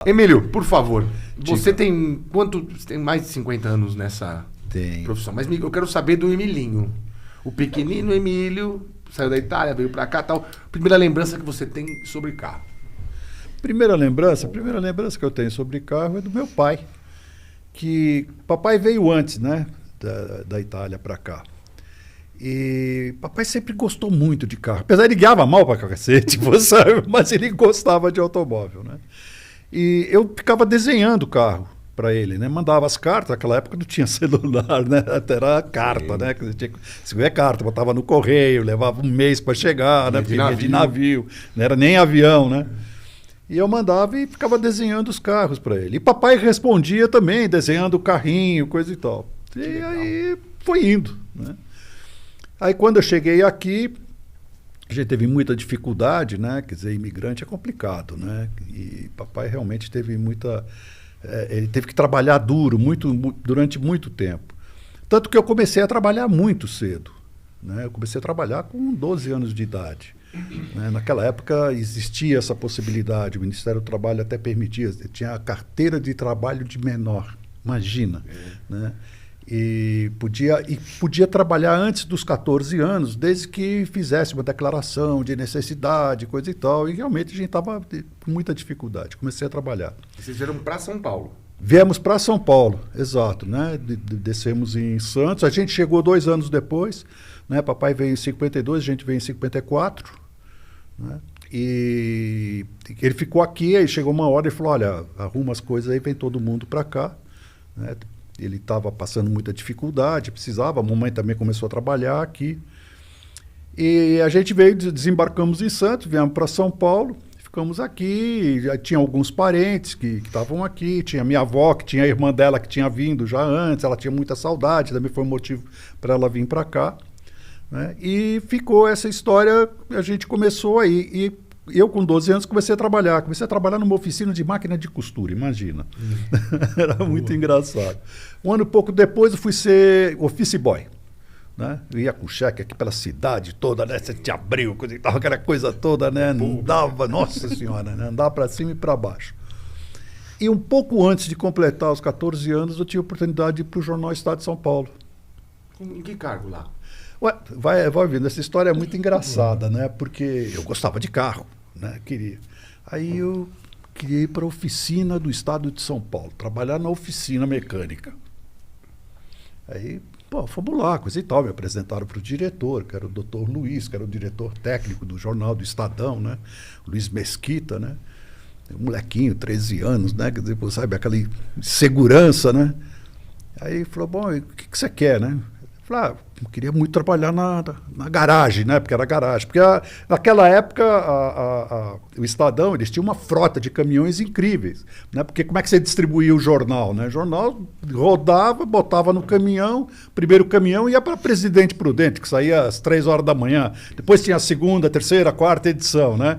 Emílio, por favor, você Diga. tem quanto? Você tem mais de 50 anos nessa Tem. profissão, mas eu quero saber do Emilinho. O pequenino Emílio saiu da Itália, veio pra cá, tal. Primeira lembrança que você tem sobre carro. Primeira lembrança que eu tenho sobre carro é do meu pai, que papai veio antes, né, da Itália para cá. E papai sempre gostou muito de carro, apesar de ele guiava mal para cacete, você sabe, mas ele gostava de automóvel, né? E eu ficava desenhando o carro para ele, né? Mandava as cartas, naquela época não tinha celular, né? Até era carta, né? Que você tinha que escrever carta, botava no correio, levava um mês para chegar, né? Porque vinha de navio, não era nem avião, né? E eu mandava e ficava desenhando os carros para ele. E papai respondia também, desenhando o carrinho, coisa e tal. E aí foi indo, né? Aí quando eu cheguei aqui, a gente teve muita dificuldade, né? Quer dizer, imigrante é complicado, né? E papai realmente teve muita... ele teve que trabalhar duro durante muito tempo. Tanto que eu comecei a trabalhar muito cedo, né? Eu comecei a trabalhar com 12 anos de idade. Né? Naquela época existia essa possibilidade, o Ministério do Trabalho até permitia, tinha a carteira de trabalho de menor, imagina. Né? E podia trabalhar antes dos 14 anos, desde que fizesse uma declaração de necessidade, coisa e tal, e realmente a gente estava com muita dificuldade. Comecei a trabalhar. Vocês vieram para São Paulo? Viemos para São Paulo, exato, né? Descemos em Santos, a gente chegou 2 anos depois, né? Papai veio em 52, a gente veio em 54, né? E ele ficou aqui, aí chegou uma hora e falou, olha, arruma as coisas aí, vem todo mundo para cá, né? Ele estava passando muita dificuldade, precisava, a mamãe também começou a trabalhar aqui. E a gente veio, desembarcamos em Santos, viemos para São Paulo, ficamos aqui, já tinha alguns parentes que estavam aqui, tinha minha avó, que tinha a irmã dela que tinha vindo já antes, ela tinha muita saudade, também foi um motivo para ela vir para cá. Né? E ficou essa história, a gente começou aí, e eu com 12 anos comecei a trabalhar numa oficina de máquina de costura, imagina. Era muito engraçado. Um ano e pouco depois eu fui ser office boy. Né? Eu ia com cheque aqui pela cidade toda, né? 7 de abril, coisa e tal, aquela coisa toda, né? Andava, nossa senhora, né? Andava para cima e para baixo. E um pouco antes de completar os 14 anos, eu tive a oportunidade de ir para o Jornal Estado de São Paulo. Em que cargo lá? Ué, vai vendo, essa história é muito engraçada, né? Porque eu gostava de carro, né? Queria. Aí eu queria ir para a oficina do Estado de São Paulo, trabalhar na oficina mecânica. Aí, pô, fomos lá, coisa e tal, me apresentaram para o diretor, que era o doutor Luiz, que era o diretor técnico do jornal do Estadão, né? Luiz Mesquita, né? Um molequinho, 13 anos, né? Quer dizer, sabe, aquela segurança, né? Aí falou, bom, o que você quer, né? Eu falei, eu queria muito trabalhar na garagem, né? Porque era garagem. Porque naquela época o Estadão, eles tinham uma frota de caminhões incríveis. Né? Porque como é que você distribuía o jornal? Né? O jornal rodava, botava no caminhão, primeiro caminhão ia para Presidente Prudente, que saía às 3 horas da manhã. Depois tinha a segunda, terceira, quarta edição. Né?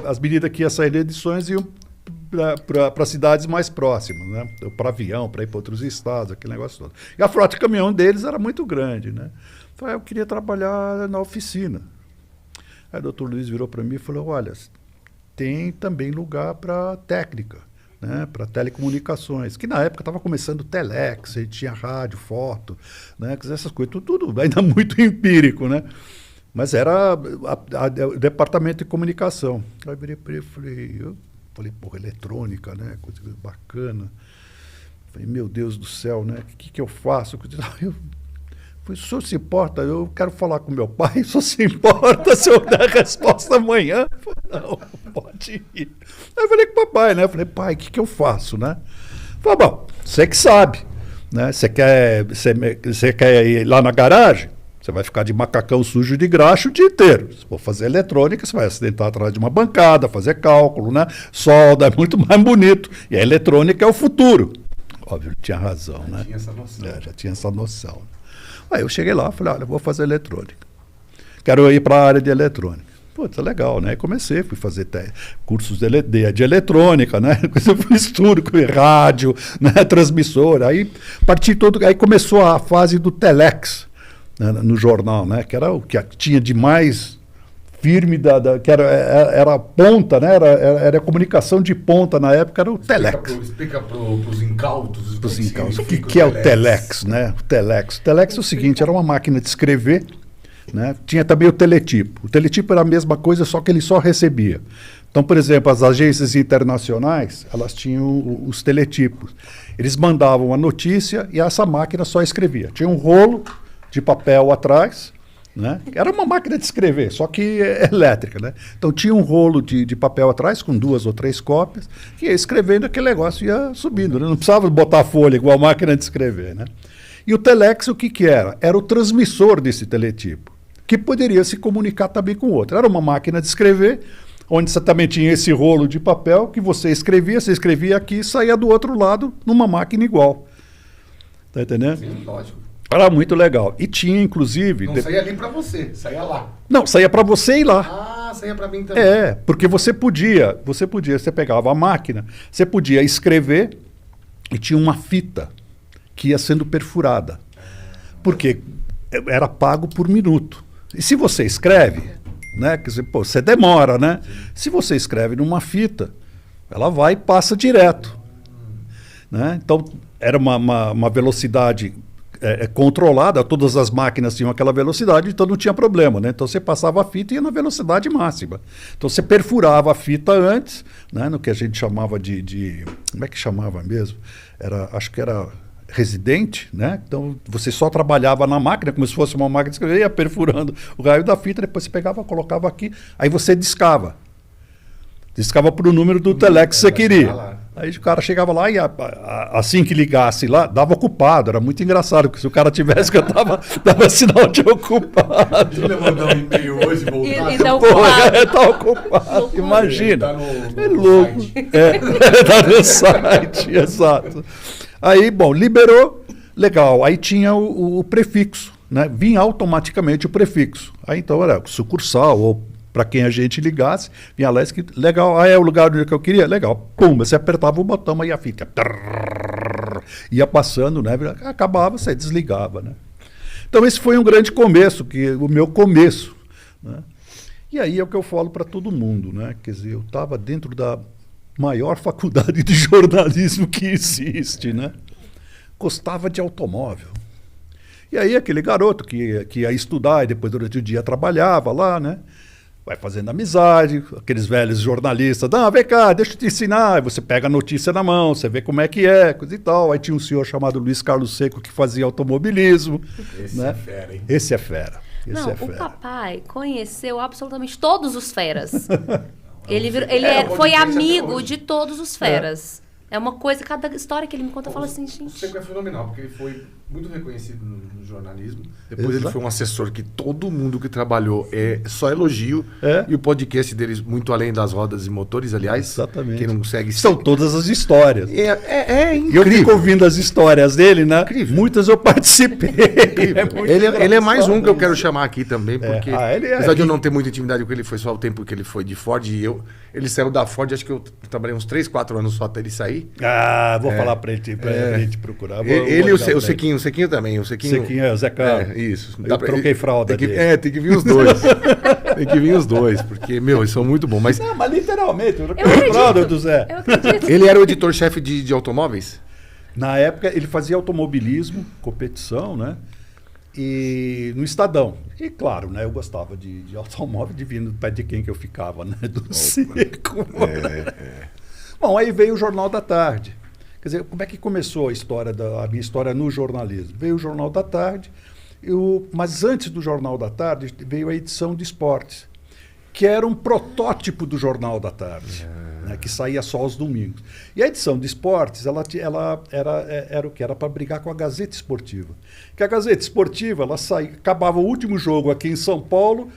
As medidas que iam sair de edições iam para cidades mais próximas, né? Para avião, para ir para outros estados, aquele negócio todo. E a frota de caminhão deles era muito grande, né? Falei, eu queria trabalhar na oficina. Aí o doutor Luiz virou para mim e falou, olha, tem também lugar para técnica, né? Para telecomunicações, que na época estava começando o telex, a gente tinha rádio, foto, né? Essas coisas, tudo ainda muito empírico, né? Mas era o departamento de comunicação. Aí eu virei para ele e falei, porra, eletrônica, né? Coisa bacana. Falei, meu Deus do céu, né? O que eu faço? Eu falei, o senhor se importa? Eu quero falar com meu pai, o senhor se importa se eu der a resposta amanhã? Eu falei, não, pode ir. Aí eu falei com o papai, né? Eu falei, pai, o que eu faço, né? Falei, bom, você que sabe, né? Você quer ir lá na garagem? Você vai ficar de macacão sujo de graxa o dia inteiro. Se for fazer eletrônica, você vai acidentar atrás de uma bancada, fazer cálculo, né? Solda, é muito mais bonito. E a eletrônica é o futuro. Óbvio, ele tinha razão, né? Tinha essa noção. Já tinha essa noção. Aí eu cheguei lá e falei, olha, eu vou fazer eletrônica. Quero ir para a área de eletrônica. Putz, legal, né? Aí comecei, fui fazer cursos de eletrônica, né? Eu fiz tudo, com rádio, né? Transmissor. Aí parti todo. Aí começou a fase do telex, né? No jornal, né? Que era o que tinha de mais firme, que era a ponta, né? Era a comunicação de ponta na época, era o Telex. Explica para os incautos. Os incautos. O que é o Telex, né? O Telex. O Telex é o seguinte, era uma máquina de escrever, né? Tinha também o teletipo. O teletipo era a mesma coisa, só que ele só recebia. Então, por exemplo, as agências internacionais, elas tinham os teletipos. Eles mandavam a notícia e essa máquina só escrevia. Tinha um rolo de papel atrás, né? Era uma máquina de escrever, só que elétrica, né? Então tinha um rolo de papel atrás, com 2 ou 3 cópias, que ia escrevendo, aquele negócio ia subindo, né? Não precisava botar folha igual a máquina de escrever, né? E o Telex, o que era? Era o transmissor desse teletipo, que poderia se comunicar também com o outro. Era uma máquina de escrever, onde você também tinha esse rolo de papel que você escrevia aqui e saía do outro lado numa máquina igual. Tá entendendo? Sim, lógico. Era muito legal. E tinha, inclusive... Não saía ali para você, saía lá. Não, saía para você ir lá. Ah, saía para mim também. Porque você pegava a máquina, você podia escrever e tinha uma fita que ia sendo perfurada. Porque era pago por minuto. E se você escreve, né? Quer dizer, pô, você demora, né? Se você escreve numa fita, ela vai e passa direto. Né? Então, era uma velocidade controlada, todas as máquinas tinham aquela velocidade, então não tinha problema. Né? Então, você passava a fita e ia na velocidade máxima. Então, você perfurava a fita antes, né? No que a gente chamava de... Como é que chamava mesmo? Acho que era... residente, né? Então você só trabalhava na máquina, como se fosse uma máquina de escrever, ia perfurando o raio da fita, depois você pegava, colocava aqui, aí você discava para o número do Telex que você queria. Aí o cara chegava lá e assim que ligasse lá, dava ocupado, era muito engraçado, porque se o cara tivesse que eu dava sinal de ocupado. Imagina mandar um e-mail hoje e voltar. E tá ocupado. Imagina. É louco. Tá no site, exato. Aí, bom, liberou, legal. Aí tinha o prefixo, né? Vinha automaticamente o prefixo. Aí então era sucursal, ou para quem a gente ligasse, vinha lá escrito, legal, é o lugar onde eu queria, legal. Pum, você apertava o botão, aí a fita ia passando, né? Acabava, você desligava, né? Então esse foi um grande começo, o meu começo, né? E aí é o que eu falo para todo mundo, né? Quer dizer, eu estava dentro da maior faculdade de jornalismo que existe, né? Gostava de automóvel. E aí aquele garoto que ia estudar e depois durante o dia trabalhava lá, né? Vai fazendo amizade, aqueles velhos jornalistas, vem cá, deixa eu te ensinar. Aí você pega a notícia na mão, você vê como é que é, coisa e tal. Aí tinha um senhor chamado Luiz Carlos Seco que fazia automobilismo. Esse né? é fera, hein? Esse é fera. Não, o papai conheceu absolutamente todos os feras. Ele foi amigo de todos os feras. É uma coisa, cada história que ele me conta, eu falo assim, gente... O Seco é fenomenal, porque ele foi muito reconhecido no jornalismo. Depois ele foi um assessor que todo mundo que trabalhou só elogio. E o podcast deles, muito além das rodas e motores, aliás. Exatamente. Quem não segue... São todas as histórias. É incrível. E eu fico ouvindo as histórias dele, né? Incrível. Muitas eu participei. Ele é mais um que eu quero chamar aqui também, porque apesar de eu ele... não ter muita intimidade com ele, foi só o tempo que ele foi de Ford. E ele saiu da Ford, acho que eu trabalhei uns 3, 4 anos só até ele sair. Vou falar para ele te procurar. Ele e o Sequinho também. O Sequinho é o Zé Carlos. Isso. Eu troquei fralda dele. Tem que vir os dois. Tem que vir os dois, porque, eles são muito bons. Mas literalmente, eu troquei fralda do Zé. Eu acredito. Ele era o editor-chefe de automóveis? Na época, ele fazia automobilismo, competição, né? E no Estadão. E claro, né? Eu gostava de automóvel, vindo do pé de quem que eu ficava, né? Do Seco. Bom, aí veio o Jornal da Tarde. Quer dizer, como é que começou a minha história no jornalismo? Veio o Jornal da Tarde, mas antes do Jornal da Tarde veio a edição de esportes, que era um protótipo do Jornal da Tarde, né, que saía só aos domingos. E a edição de esportes, ela era o que? Era para brigar com a Gazeta Esportiva. Que a Gazeta Esportiva, ela acabava o último jogo aqui em São Paulo,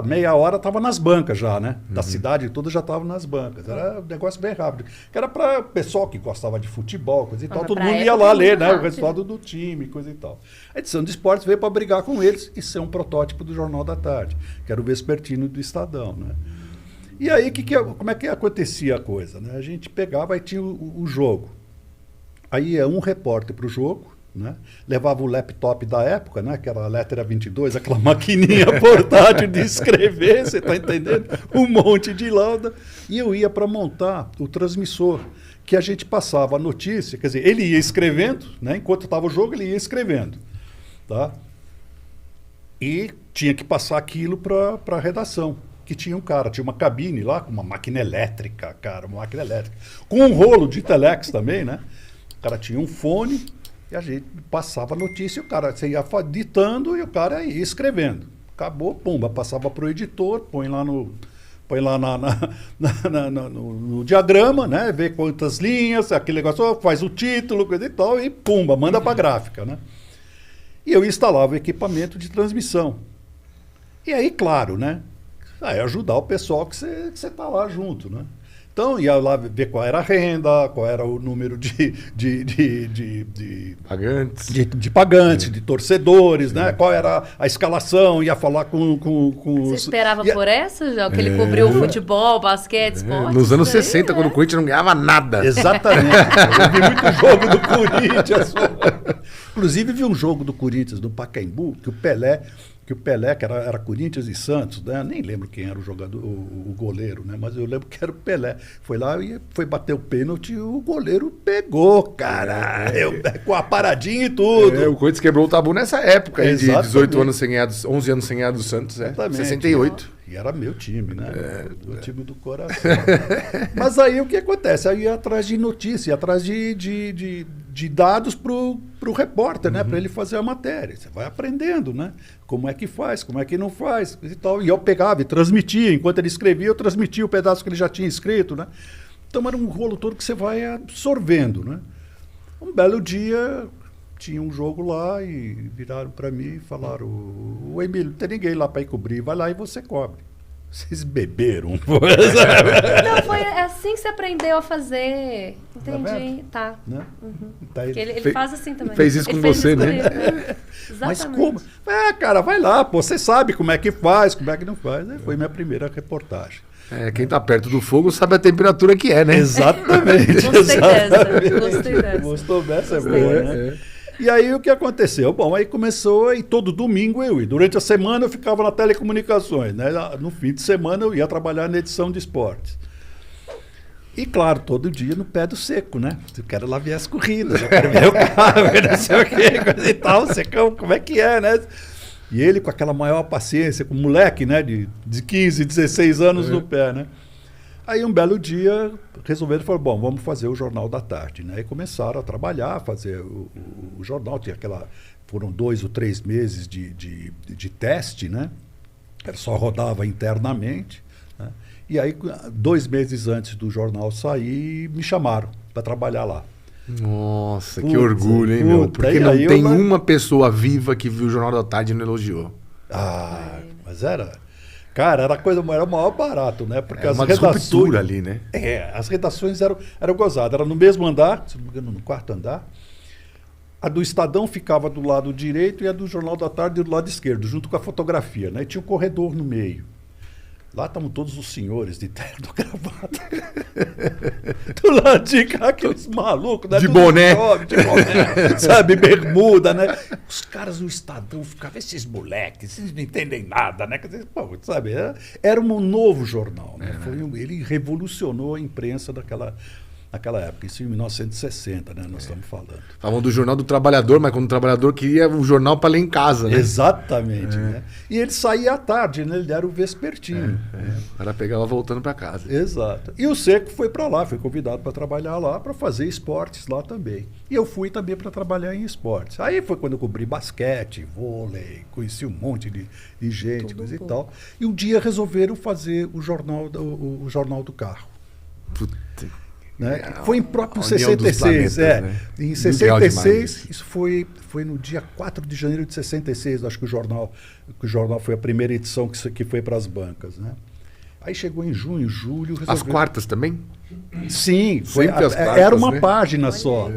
meia hora estava nas bancas já, né? Da cidade toda já estava nas bancas. Era um negócio bem rápido. Que era para o pessoal que gostava de futebol, coisa e tal. Todo mundo ia lá ler, né? O resultado do time, coisa e tal. A edição de esportes veio para brigar com eles e ser um protótipo do Jornal da Tarde, que era o vespertino do Estadão, né? E aí, como é que acontecia a coisa, né? A gente pegava e tinha o jogo. Aí ia um repórter para o jogo, né? Levava o laptop da época, né? Que era a Letra 22, aquela maquininha portátil de escrever, você está entendendo? Um monte de lauda. E eu ia para montar o transmissor, que a gente passava a notícia, quer dizer, ele ia escrevendo, né? Enquanto estava o jogo, ele ia escrevendo. Tá? E tinha que passar aquilo para a redação, que tinha tinha uma cabine lá, com uma máquina elétrica, com um rolo de telex também, né? O cara tinha um fone e a gente passava a notícia, você ia ditando e o cara ia escrevendo. Acabou, pumba, passava para o editor, põe lá no diagrama, né? Vê quantas linhas, aquele negócio, faz o título, coisa e tal, e pumba, manda para a gráfica, né? E eu instalava o equipamento de transmissão. E aí, claro, né? Aí ajudar o pessoal que você está lá junto, né? Então, ia lá ver qual era a renda, qual era o número de pagantes, de pagantes, de torcedores, né? Qual era a escalação, ia falar com Você esperava por essa, já? Que ele cobriu o futebol, basquete, esporte? Nos anos 60, quando o Corinthians não ganhava nada. Exatamente. Eu vi muito jogo do Corinthians. Inclusive, vi um jogo do Corinthians, do Pacaembu, que o Pelé, que era Corinthians e Santos, né? Nem lembro quem era o jogador, o goleiro, né? Mas eu lembro que era o Pelé. Foi lá e foi bater o pênalti e o goleiro pegou, cara. Com a paradinha e tudo. O Corinthians quebrou o tabu nessa época, aí, de 18 anos sem ganhar, 11 anos sem ganhar do Santos, 68. E era meu time, né? O time do coração. Mas aí o que acontece? Aí ia atrás de notícia, atrás de dados para o repórter, né? Para ele fazer a matéria. Você vai aprendendo, né? Como é que faz, como é que não faz e tal. E eu pegava e transmitia. Enquanto ele escrevia, eu transmitia o pedaço que ele já tinha escrito, né? Então era um rolo todo que você vai absorvendo, né? Um belo dia, tinha um jogo lá e viraram para mim e falaram: o Emílio, não tem ninguém lá para ir cobrir, vai lá e você cobre. Vocês beberam? Não, foi assim que você aprendeu a fazer. Entendi. Tá. Né? Tá, ele faz assim também. Fez isso com você, né? Mas como? Cara, vai lá, pô, você sabe como é que faz, como é que não faz. Foi minha primeira reportagem. Quem tá perto do fogo sabe a temperatura que é, né? Exatamente. Gostei dessa. Gostou dessa, é boa, né? E aí o que aconteceu? Bom, aí começou e todo domingo eu ia. Durante a semana eu ficava na telecomunicações, né? No fim de semana eu ia trabalhar na edição de esportes. E claro, todo dia no pé do seco, né? Eu quero lá ver as corridas, eu quero ver o carro, não sei o quê, coisa e tal, secão, como é que é, né? E ele com aquela maior paciência, com moleque, né? De 15, 16 anos no pé, né? Aí um belo dia resolveram, falaram, bom, vamos fazer o Jornal da Tarde, né? E começaram a trabalhar, fazer o jornal, foram 2 ou 3 meses de teste, né? Só rodava internamente, né? E aí 2 meses antes do jornal sair, me chamaram para trabalhar lá. Nossa, que orgulho, hein, meu? Porque não tem uma pessoa viva que viu o Jornal da Tarde e não elogiou. Mas era... Cara, era o maior barato, né? Porque as uma redações ali, né? As redações eram gozadas. Era no mesmo andar, se não me engano, no 4º andar. A do Estadão ficava do lado direito e a do Jornal da Tarde do lado esquerdo, junto com a fotografia, né? E tinha um corredor no meio. Lá estavam todos os senhores de terno gravata. Do lado de cá, aqueles malucos, né? De boné. De boné, sabe? Bermuda, né? Os caras do Estadão ficavam, esses moleques, vocês não entendem nada, né? Pô, sabe? Era um novo jornal, né? Ele revolucionou a imprensa naquela época, isso em 1960, né? Nós estamos falando. Falavam do Jornal do Trabalhador, mas quando o trabalhador queria o jornal para ler em casa, né? Exatamente, né? E ele saía à tarde, né? Ele era o vespertino. O cara pegava voltando para casa. Exato. E o Seco foi para lá, foi convidado para trabalhar lá, para fazer esportes lá também. E eu fui também para trabalhar em esportes. Aí foi quando eu cobri basquete, vôlei, conheci um monte de gente, coisa e tal. E um dia resolveram fazer o jornal do carro. Puta. Né? Foi em próprio 66, né? Em 66, isso foi no dia 4 de janeiro de 66, acho que o jornal foi a primeira edição que foi para as bancas, né? Aí chegou em junho, julho... As quartas também? Sim, era uma página só.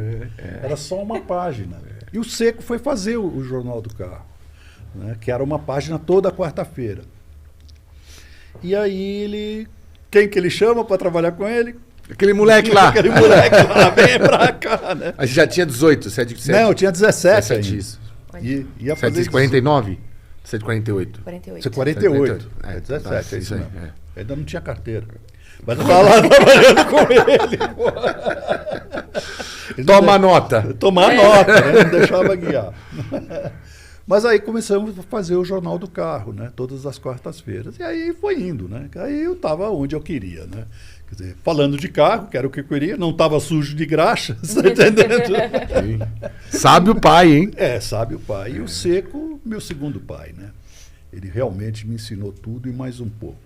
Era só uma página. E o Seco foi fazer o Jornal do Carro, né? Que era uma página toda quarta-feira. E aí quem que ele chama para trabalhar com ele? Aquele moleque lá. Aquele moleque lá, vem pra cá, né? A gente já tinha 18, você é de... Não, eu tinha 17 ainda. Isso. Ia fazer 749? 748. 48. Você 48. É, 17, tá, é isso isso aí, mesmo. é. Ainda não tinha carteira. Mas eu tava lá trabalhando com ele. Ele Toma nota. Tomar nota, né? Não deixava guiar. Mas aí começamos a fazer o Jornal do Carro, né? Todas as quartas-feiras. E aí foi indo, né? Aí eu estava onde eu queria, né? Quer dizer, falando de carro, que era o que eu queria, não estava sujo de graxa, você tá entendendo? Sim. Sabe o pai, hein? Sabe o pai. E o Seco, meu segundo pai, né? Ele realmente me ensinou tudo e mais um pouco.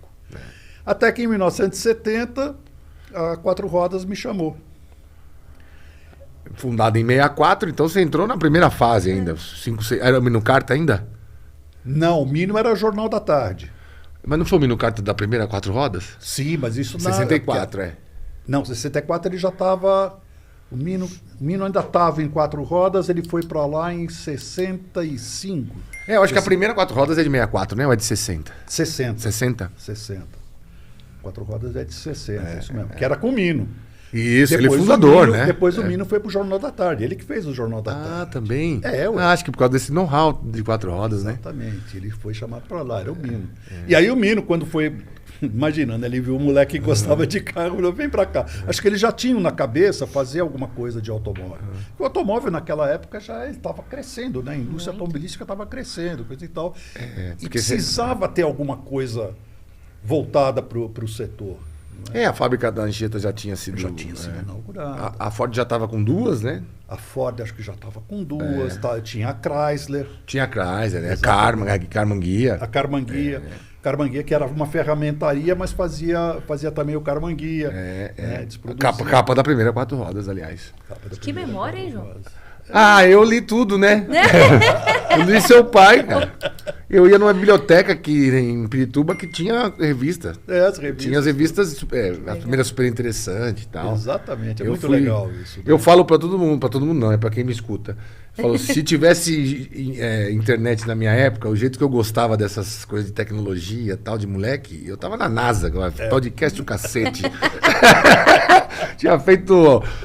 Até que em 1970, a Quatro Rodas me chamou. Fundado em 64, então você entrou na primeira fase ainda. 5, 6, era o Minucarta ainda? Não, o Mino era Jornal da Tarde. Mas não foi o Minucarta da primeira 4 rodas? Sim, mas isso 64, é. Não, 64 ele já estava... O Mino ainda estava em 4 rodas, ele foi para lá em 65. Eu acho que a primeira 4 rodas é de 64, né? Ou é de 60? 60. 60? 60. 4 rodas é de 60, isso mesmo. Que era com o Mino. Isso, Depois ele é fundador, Mino, né? Depois o Mino foi pro Jornal da Tarde. Ele que fez o Jornal da Tarde. Ah, também? Ué. Acho que por causa desse know-how de 4 rodas, né? Exatamente. Ele foi chamado para lá, era o Mino. E aí o Mino, quando foi... Imaginando, ele viu um moleque que gostava de carro, falou, vem para cá. Acho que eles já tinham na cabeça fazer alguma coisa de automóvel. O automóvel naquela época já estava crescendo, né? A indústria automobilística estava crescendo, coisa e tal. E precisava ter alguma coisa voltada para o setor. A fábrica da Anchieta já tinha sido... inaugurada. A Ford já estava com 2, né? A Ford acho que já estava com 2, tinha a Chrysler. Tinha a Chrysler, né? A Carmanguia. A Carmanguia. Carmanguia, que era uma ferramentaria, mas fazia também o Carmanguia. Capa da primeira 4 rodas, aliás. Que memória, hein, João? Eu li tudo, né? Eu li seu pai, cara. Eu ia numa biblioteca aqui em Pirituba que tinha revista. As revistas. Tinha as revistas, a primeira super interessante e tal. Exatamente, muito legal isso. Né? Eu falo para todo mundo não, é para quem me escuta. Eu falo, se tivesse internet na minha época, o jeito que eu gostava dessas coisas de tecnologia, tal, de moleque, eu tava na NASA, podcast o cacete.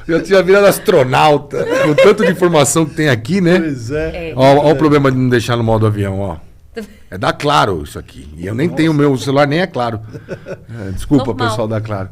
Eu tinha virado astronauta, com tanto de informação que tem aqui, né? Pois é. Ó o problema de não deixar no modo avião, ó. É da Claro isso aqui. E eu nem tenho o meu celular, nem é Claro. Desculpa, Normal. pessoal da Claro.